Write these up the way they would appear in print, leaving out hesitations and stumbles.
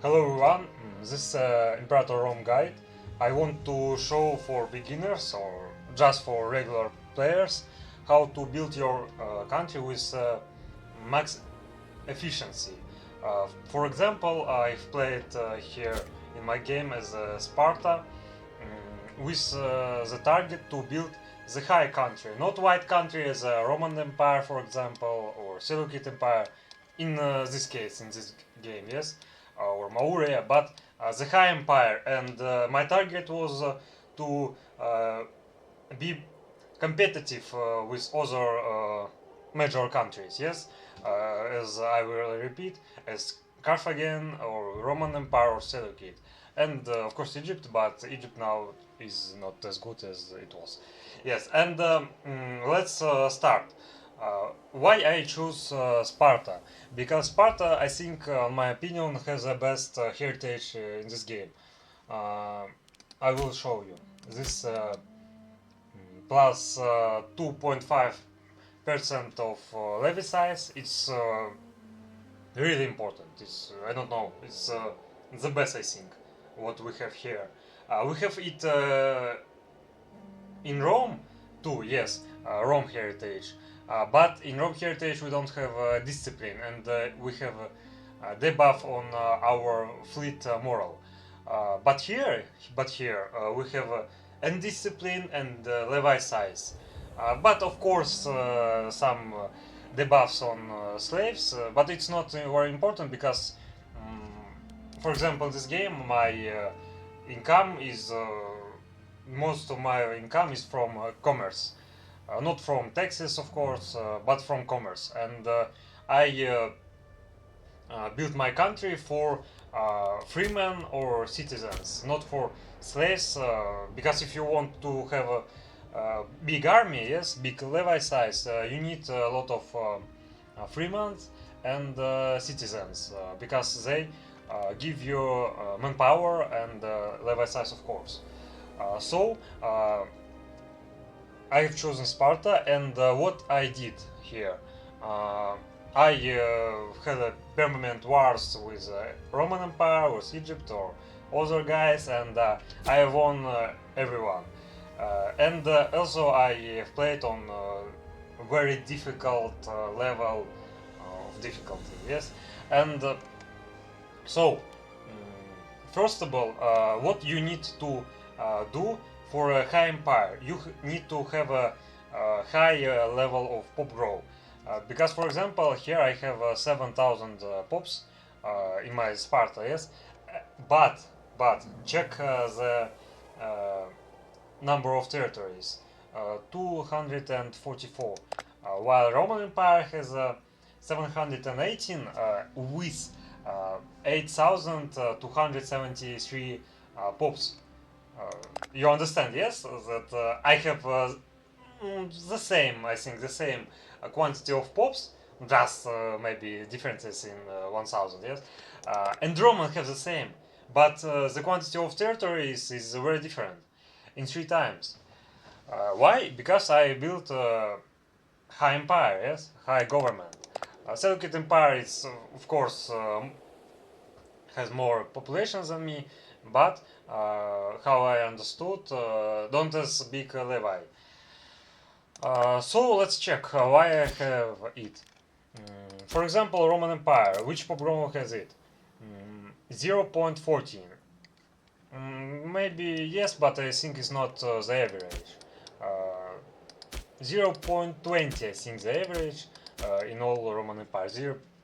Hello everyone, this is Imperator ROM guide. I want to show for beginners or just for regular players how to build your country with max efficiency. For example, I've played here in my game as Sparta with the target to build the high country, not white country as a Roman Empire, for example, or Seleucid Empire. In this case, in this game, yes, or Maurya, but the high empire. And my target was to be competitive with other major countries. Yes, as I will repeat, as Carthage or Roman Empire or Seleucid, and of course Egypt. But Egypt now is not as good as it was. Yes, and let's start. Why I choose Sparta? Because Sparta, I think, in my opinion, has the best heritage in this game. Uh, I will show you this plus 2.5% of levy size. It's really important. It's I don't know. It's the best, I think. What we have here, we have it in Rome too. Yes, Rome heritage. But in Rome heritage we don't have discipline, and we have debuff on our fleet moral. But here we have undiscipline and levy size. But of course some debuffs on slaves, but it's not very important because, for example, in this game my income is most of my income is from commerce, not from taxes, of course, but from commerce. And I built my country for freemen or citizens, not for slaves. Because if you want to have a big army, yes, big levy size, you need a lot of freemen and citizens, because they give you manpower and levy size, of course. So I have chosen Sparta, and what I did here, I had a permanent wars with Roman Empire, with Egypt or other guys, and I won everyone. And also I have played on very difficult level of difficulty. Yes, and first of all, what you need to do for a high empire, you need to have a high level of pop grow. Because, for example, here I have 7,000 pops in my Sparta, yes, but check the uh, number of territories, 244, while Roman Empire has 718 with 8,273 pops. You understand, yes, that I have the same, I think, the same quantity of pops, just maybe differences in 1,000, yes, and Roman have the same, but the quantity of territories is very different, in 3 times. Why? Because I built a high empire, yes, high government. Seleucid Empire is, of course, has more population than me, but how I understood, don't as big levy. So let's check why I have it. For example, Roman Empire, which pogrom has it? 0.14. Maybe yes, but I think it's not the average. 0.20, I think the average in all Roman Empire.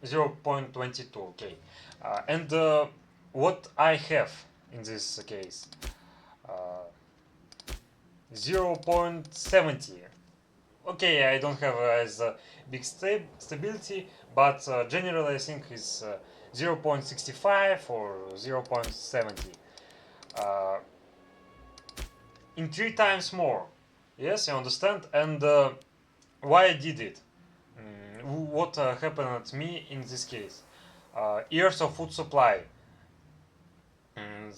0.22, okay. And what I have in this case? 0.70. Okay, I don't have as big stability, but generally I think it's 0.65 or 0.70. In 3 times more. Yes, you understand? And why I did it? What happened to me in this case? Years of food supply.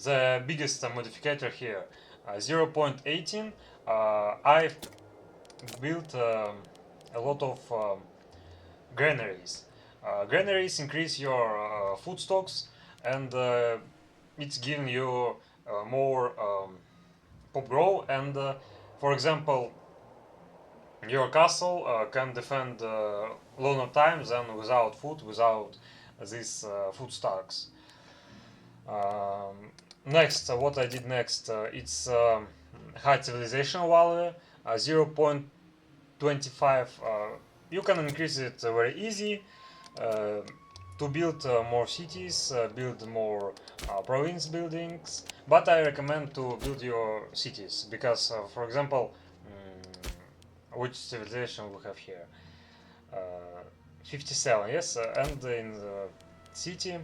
The biggest modificator here, 0.18. I built a lot of granaries. Granaries increase your food stocks and it's giving you more pop grow. And for example, your castle can defend longer times than without food, without these food stacks. Next, what I did next, it's high civilization value, 0.25. You can increase it very easy to build more cities, build more province buildings. But I recommend to build your cities because, for example, which civilization we have here? Uh, 57, yes, and in the city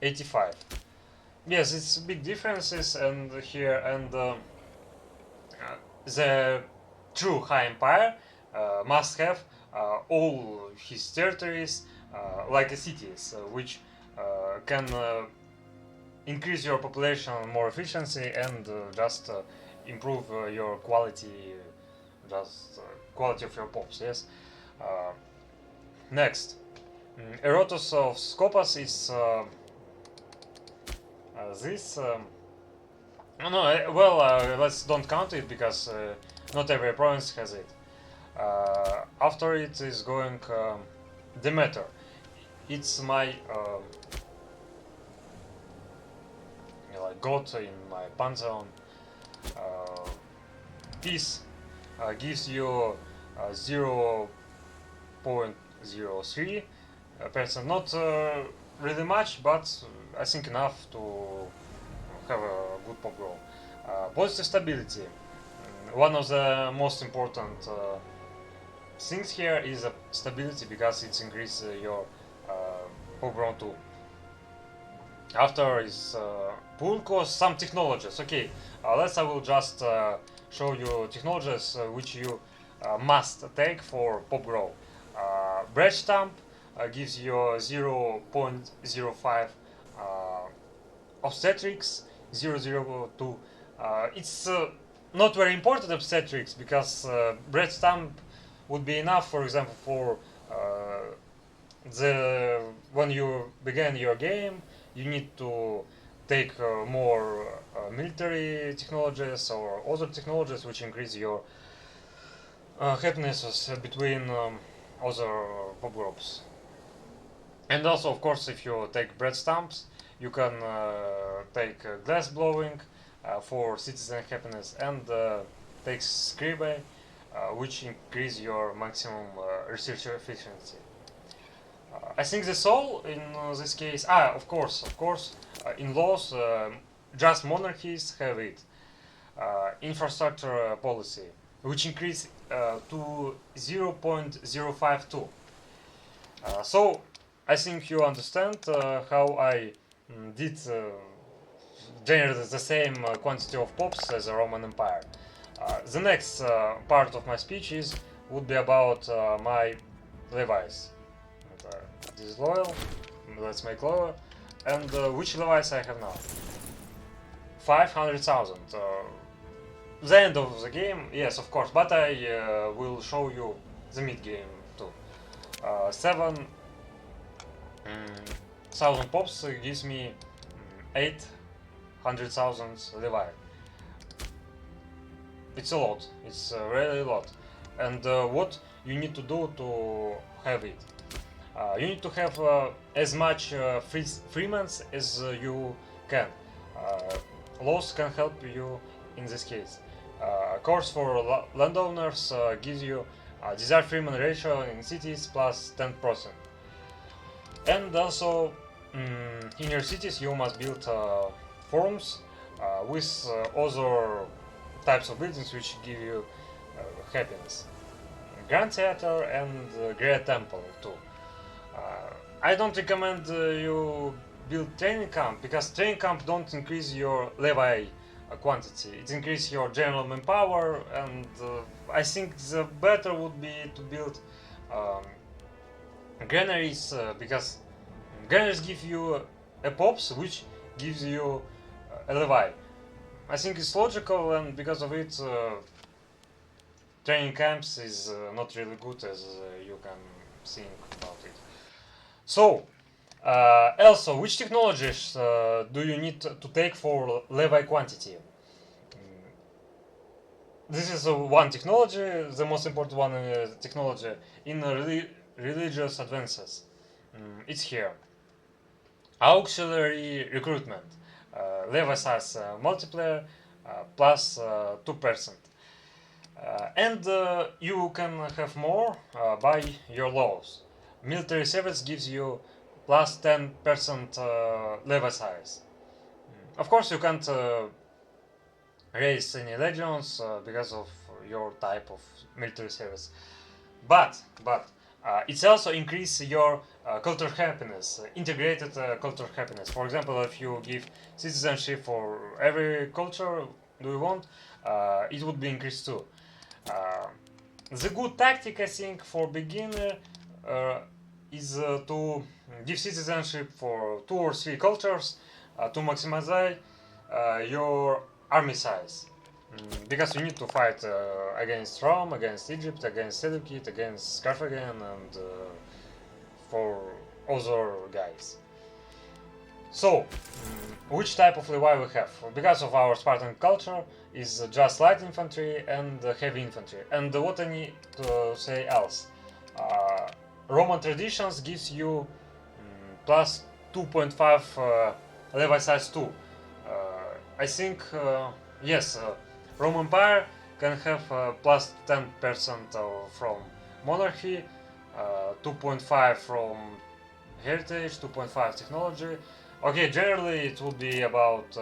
85. Yes, it's big differences, and here and the true high empire must have all his territories like cities, which can increase your population more efficiency and just improve your quality, just quality of your pops. Yes. Next, Erotos of Scopas is this. No, well, let's don't count it because not every province has it. After it is going Demeter. It's my like god in my pantheon. Peace gives you 0.03%, not really much, but I think enough to have a good pop grow. Positive stability. One of the most important things here is stability because it increases your pop grow too. After is pool cost, some technologies. Okay, I will just show you technologies which you must take for pop grow. Bread stamp gives you 0.05 obstetrics, 0.02. It's not very important obstetrics because bread stamp would be enough, for example, for the when you begin your game, you need to take more military technologies or other technologies which increase your happiness between other pop groups. And also, of course, if you take bread stamps, you can take glass blowing for citizen happiness and take scribe, which increase your maximum research efficiency. I think that's all in this case. Of course, in laws, just monarchies have it. Infrastructure policy, which increase to 0.052. So I think you understand how I did generate the same quantity of pops as the Roman Empire. The next part of my speech would be about my levies. This is loyal. Let's make loyal. And which levies I have now? 500,000. The end of the game, yes, of course, but I will show you the mid game too. 7,000 pops gives me 800,000 levi. It's a lot. It's really a lot. And what you need to do to have it? You need to have as much freemen as you can. Laws can help you in this case. Course for landowners gives you desired freeman ratio in cities plus 10%. And also in your cities you must build forums with other types of buildings which give you happiness. Grand Theater and Great Temple too. I don't recommend you build training camp because training camp don't increase your levy quantity. It increases your general manpower, and I think the better would be to build granaries because granaries give you a pops which gives you a levy. I think it's logical, and because of it training camps is not really good as you can think about it. So, also, which technologies do you need to take for levy quantity? This is one technology, the most important one technology in religious advances. It's here. Auxiliary recruitment, levy size multiplier plus 2%. And you can have more by your laws. Military service gives you plus 10% levy size. Of course, you can't raise any legions because of your type of military service, but it's also increase your cultural happiness, integrated cultural happiness. For example, if you give citizenship for every culture do you want, it would be increased too. The good tactic, I think, for beginner is to give citizenship for 2 or 3 cultures to maximize your army size. Because you need to fight against Rome, against Egypt, against Seleucid, against Carthagena, and for other guys. So, which type of levy we have? Because of our Spartan culture is just light infantry and heavy infantry. And what I need to say else? Roman traditions gives you plus 2.5 levy size too. I think, yes, Roman Empire can have plus 10% from monarchy, 2.5 from heritage, 2.5 technology. Okay, generally it will be about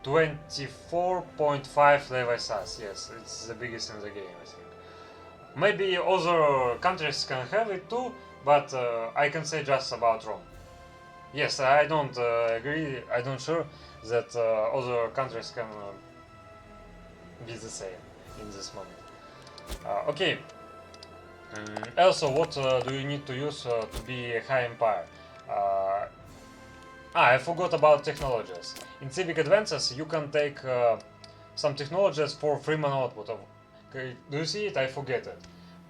24.5 levy size. Yes, it's the biggest in the game, I think. Maybe other countries can have it too, but I can say just about Rome. Yes, I don't agree, I don't sure that other countries can be the same in this moment. Okay. Also, what do you need to use to be a high empire? I forgot about technologies. In civic advances, you can take some technologies for Freeman output. Okay, do you see it? I forget it.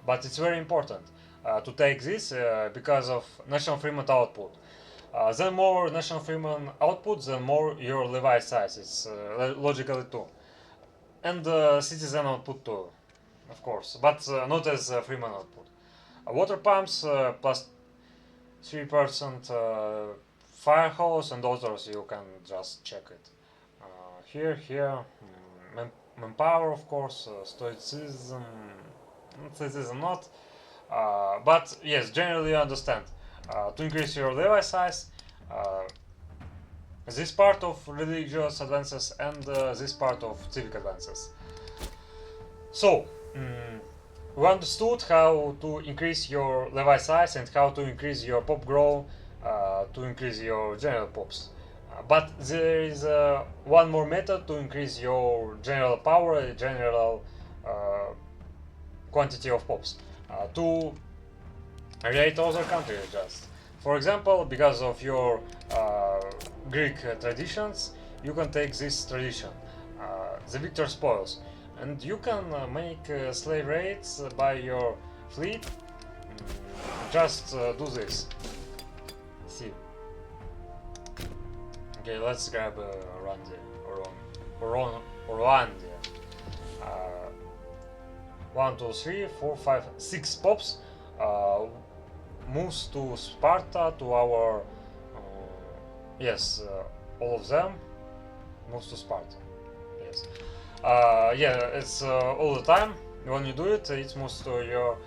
But it's very important to take this because of national Freeman output. The more national Freeman output, the more your levy size is logically too. And citizen output too, of course, but not as Freeman output. Water pumps plus 3% fire hose and others, you can just check it. Here, manpower, of course, stoicism not. But yes, generally you understand. To increase your levy size, this part of religious advances and this part of civic advances. So, we understood how to increase your levy size and how to increase your pop growth, to increase your general pops. But there is one more method to increase your general power, general quantity of pops, to rate other countries just. For example, because of your Greek traditions, you can take this tradition, the victor spoils, and you can make slave raids by your fleet. Just do this. See. Okay, let's grab Rwandia. 1, 2, 3, 4, 5, 6 pops. Moves to Sparta, to our yes, all of them moves to Sparta. Yes, yeah, it's all the time. When you do it, it moves to your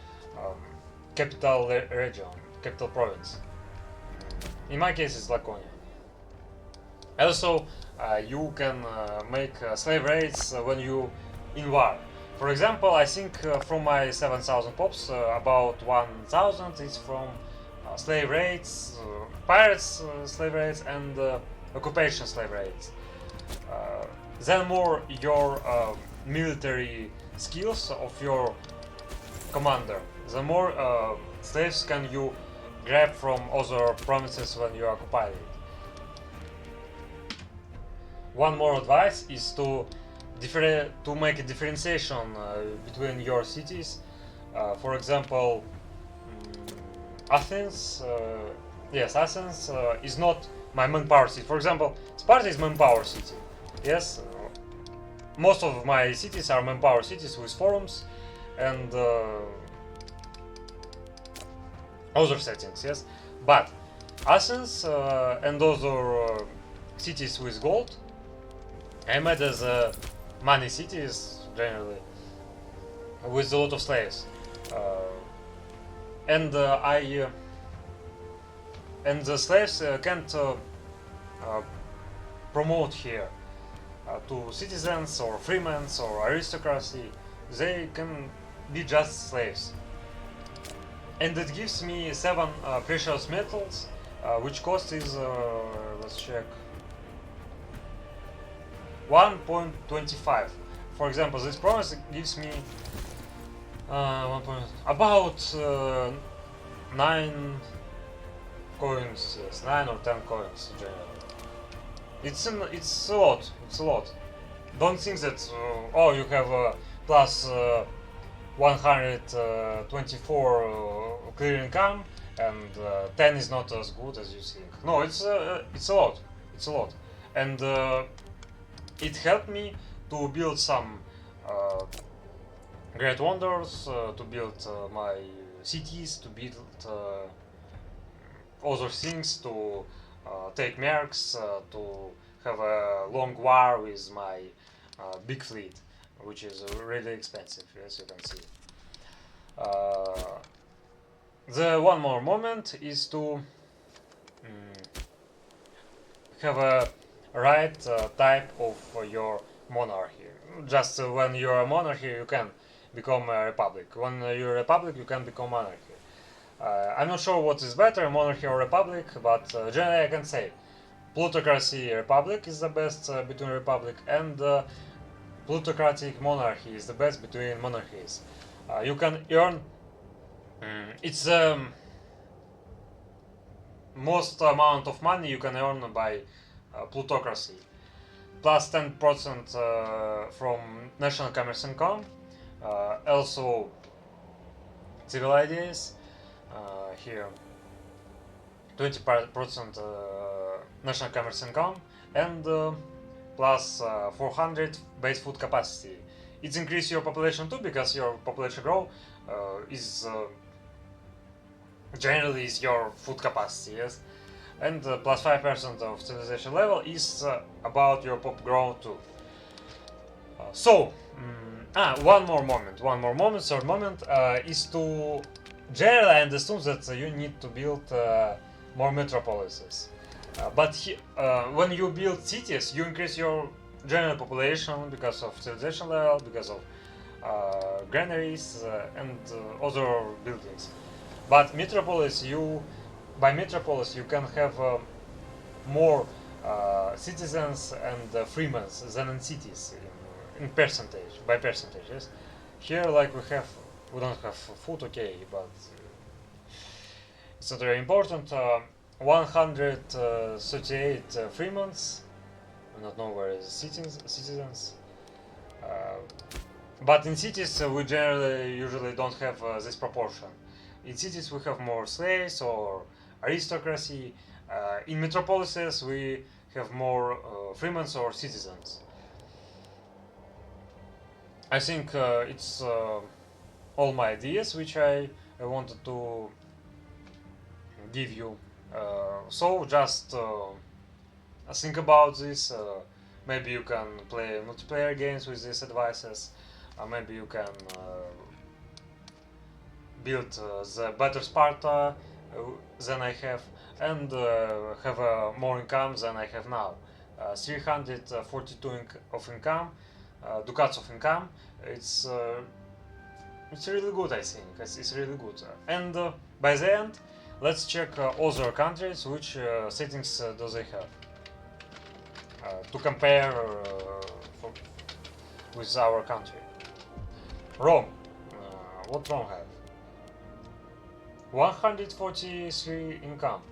capital region, capital province. In my case, it's Laconia. Also, you can make slave raids when you in war. For example, I think from my 7,000 pops, about 1,000 is from slave raids, pirates slave raids, and occupation slave raids. Then more your military skills of your commander. The more slaves can you grab from other provinces when you occupy it. One more advice is to make a differentiation between your cities. For example, Athens, yes, Athens is not my main power city. For example, Sparta is main power city. Yes, most of my cities are main power cities with forums and other settings. Yes, but Athens and other cities with gold, I made as money cities generally with a lot of slaves, and and the slaves can't promote here to citizens or freemen or aristocracy. They can be just slaves, and it gives me 7 precious metals, which cost is let's check 1.25. For example, this promise gives me about 9 coins, yes, 9 or 10 coins generally. It's a lot. It's a lot. Don't think that oh, you have plus 124 clear income and 10 is not as good as you think. No, it's a lot. It's a lot, and it helped me to build some great wonders, to build my cities, to build other things, to take mercs, to have a long war with my big fleet, which is really expensive, as you can see. The one more moment is to have a right type of your monarchy. Just when you're a monarchy, you can become a republic. When you're a republic, you can become monarchy. I'm not sure what is better, monarchy or republic, but generally I can say plutocracy republic is the best between republic, and plutocratic monarchy is the best between monarchies. You can earn it's most amount of money you can earn by plutocracy, plus 10% from national commerce income, also civil ideas, here 20% national commerce income, and plus 400 base food capacity. It increases your population too, because your population growth is generally is your food capacity, yes, and plus 5% of civilization level is about your pop growth too. One more moment, third moment is to generally I understood that you need to build more metropolises. When you build cities, you increase your general population because of civilization level, because of granaries and other buildings. But metropolis, by metropolis you can have more citizens and freemen than in cities in percentage, by percentages. Here, like we don't have food, okay, but it's not very important. 138 freemen. I don't know where is citizens. But in cities we generally usually don't have this proportion. In cities we have more slaves or aristocracy. In metropolises we have more freemen or citizens. I think it's all my ideas which I wanted to give you. So just think about this. Maybe you can play multiplayer games with these advices. Maybe you can build the better Sparta than I have, and have more income than I have now. 342 of income, ducats of income. It's really good, I think. It's really good. And by the end, let's check other countries, which settings do they have to compare with our country. Rome. What Rome have? 143 income.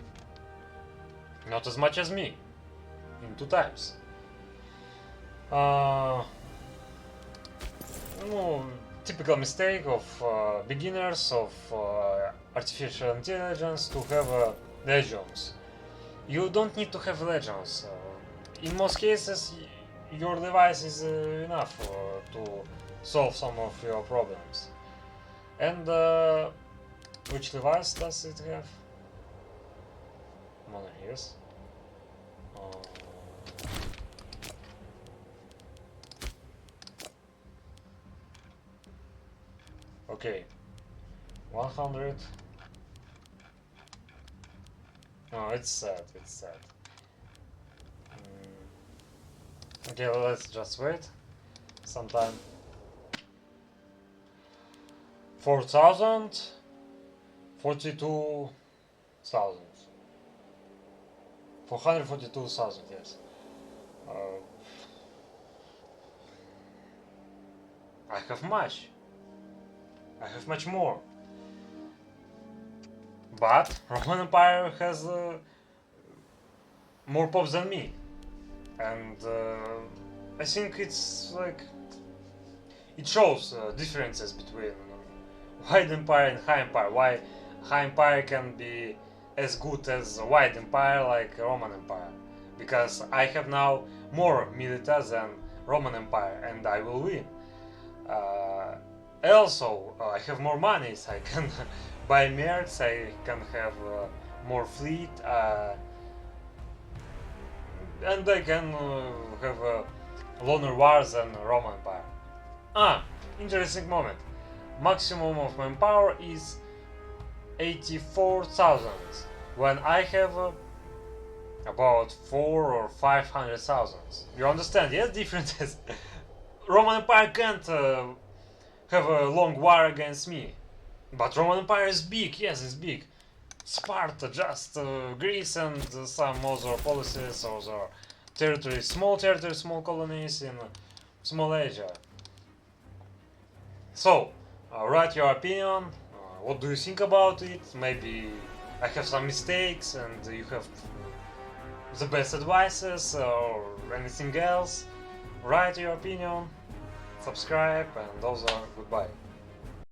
Not as much as me. In 2 times. No, typical mistake of beginners of artificial intelligence to have legions. You don't need to have legions. In most cases, your device is enough to solve some of your problems. And which device does it have? Monarchs. Okay, 100. Oh, it's sad, it's sad. Okay, well, let's just wait some time. 4,000, 42,000. 442,000, yes. I have much. I have much more. But Roman Empire has more pops than me. And I think it's like it shows differences between wide empire and high empire. Why high empire can be as good as a wide empire like Roman Empire, because I have now more milita than Roman Empire and I will win. Also, I have more money, so I can buy mercs, I can have more fleet, and I can have longer wars than Roman Empire. Interesting moment. Maximum of manpower is 84,000, when I have about 4 or 500,000. You understand? Yes, differences. Roman Empire can't have a long war against me, but Roman Empire is big. Yes, it's big. Sparta, just Greece and some other policies, other territories, small colonies in small Asia. So, write your opinion. What do you think about it? Maybe I have some mistakes and you have the best advices or anything else. Write your opinion, subscribe, and those are goodbye.